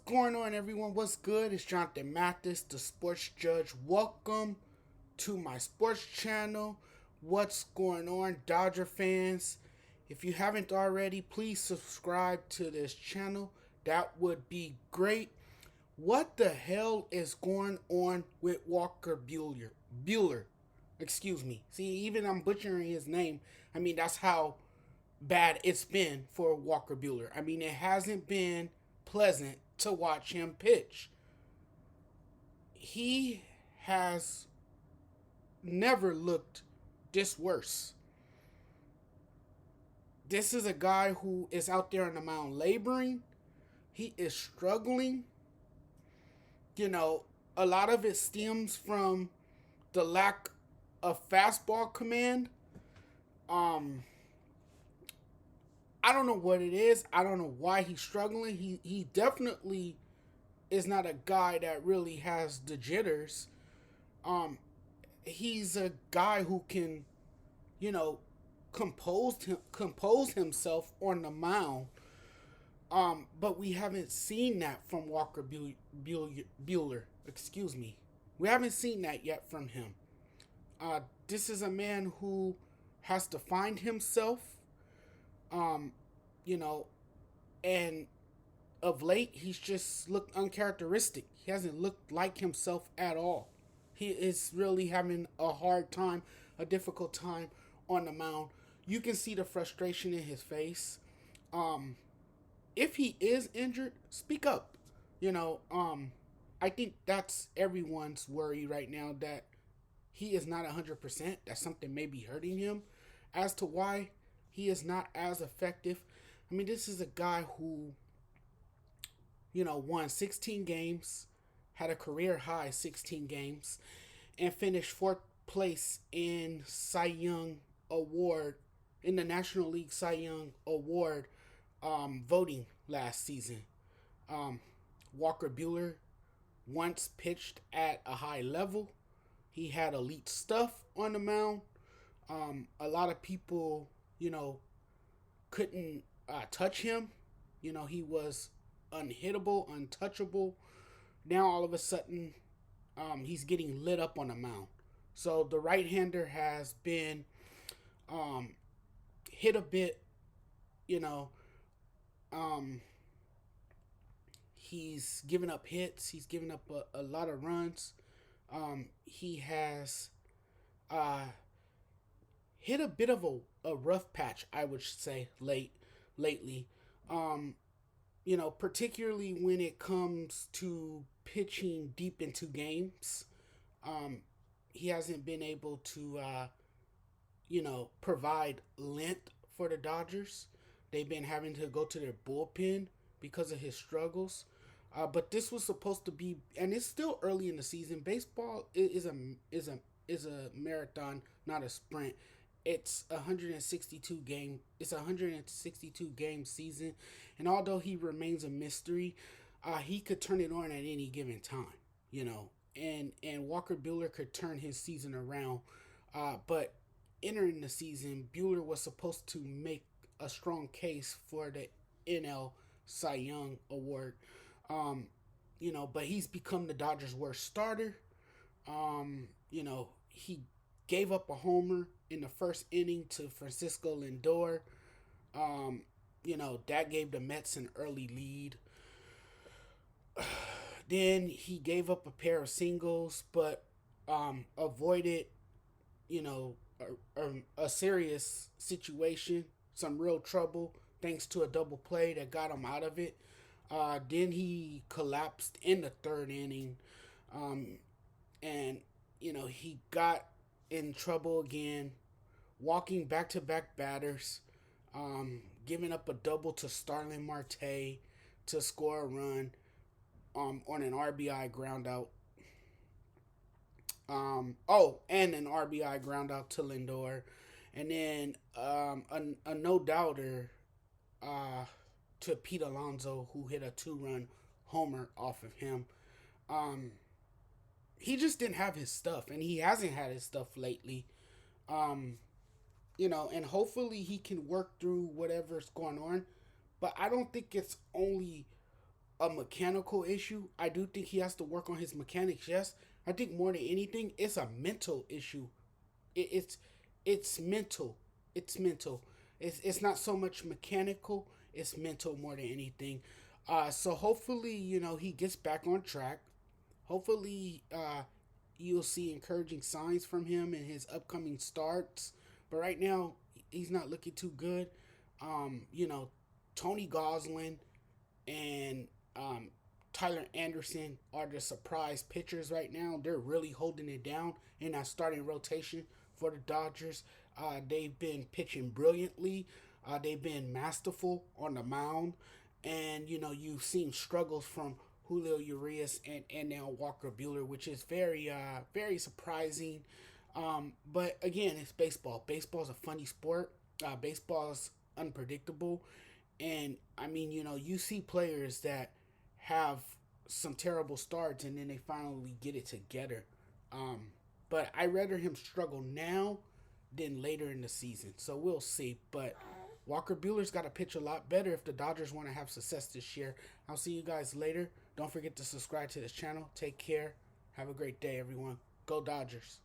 going on, everyone? What's good? It's Jonathan Mathis, the sports judge. Welcome to my sports channel. What's going on, Dodger fans? If you haven't already, please subscribe to this channel. That would be great. What the hell is going on with Walker Buehler? Buehler, excuse me. See, even I'm butchering his name. I mean, that's how bad it's been for Walker Buehler. I mean, it hasn't been pleasant to watch him pitch. He has never looked this worse. This is a guy who is out there on the mound laboring. He is struggling. You know, a lot of it stems from the lack of fastball command. I don't know what it is. I don't know why he's struggling. He definitely is not a guy that really has the jitters. Um, he's a guy who can, you know, compose himself on the mound. But we haven't seen that from Walker Buehler. Excuse me. We haven't seen that yet from him. This is a man who has to find himself. Um, you know, and of late he's just looked uncharacteristic. He hasn't looked like himself at all. He is really having a hard time, a difficult time on the mound. You can see the frustration in his face. If he is injured, speak up. You know, I think that's everyone's worry right now, that he is not 100%, that something may be hurting him. As to why he is not as effective, I mean, this is a guy who, you know, won 16 games, had a career high 16 games, and finished fourth place in Cy Young Award, in the National League Cy Young Award voting last season. Walker Buehler once pitched at a high level. He had elite stuff on the mound. A lot of people, you know, couldn't touch him. You know, he was unhittable, untouchable. Now all of a sudden, he's getting lit up on the mound. So the right-hander has been hit a bit. You know, he's given up hits. He's given up a lot of runs. He has hit a bit of a rough patch, I would say, lately. You know, particularly when it comes to pitching deep into games. He hasn't been able to, you know, provide length for the Dodgers. They've been having to go to their bullpen because of his struggles. But this was supposed to be, and it's still early in the season. Baseball is a marathon, not a sprint. It's a 162 game season, and although he remains a mystery, he could turn it on at any given time, you know. And Walker Buehler could turn his season around, but entering the season, Buehler was supposed to make a strong case for the NL Cy Young Award. You know, but he's become the Dodgers' worst starter. You know, he gave up a homer in the first inning to Francisco Lindor. You know, that gave the Mets an early lead. Then he gave up a pair of singles, but avoided, you know, a serious situation, some real trouble, thanks to a double play that got him out of it. Then he collapsed in the third inning, and you know, he got in trouble again, walking back-to-back batters, giving up a double to Starling Marte to score a run on an RBI ground out. And an RBI ground out to Lindor, and then a no doubter to Pete Alonso, who hit a 2-run homer off of him. He just didn't have his stuff, and he hasn't had his stuff lately. You know, and hopefully he can work through whatever's going on. But I don't think it's only a mechanical issue. I do think he has to work on his mechanics. Yes, I think more than anything, it's a mental issue. It's it's mental. It's mental. It's not so much mechanical. It's mental more than anything. So hopefully, he gets back on track. Hopefully, you'll see encouraging signs from him in his upcoming starts. But right now, he's not looking too good. Tony Goslin and Tyler Anderson are the surprise pitchers right now. They're really holding it down in that starting rotation for the Dodgers. They've been pitching brilliantly. They've been masterful on the mound, and you've seen struggles from Julio Urias and now Walker Buehler, which is very surprising. But again, it's baseball. Baseball is a funny sport. Baseball is unpredictable, and I mean, you see players that have some terrible starts and then they finally get it together. But I rather him struggle now than later in the season. So we'll see. But Walker Bueller's got to pitch a lot better if the Dodgers want to have success this year. I'll see you guys later. Don't forget to subscribe to this channel. Take care. Have a great day, everyone. Go Dodgers.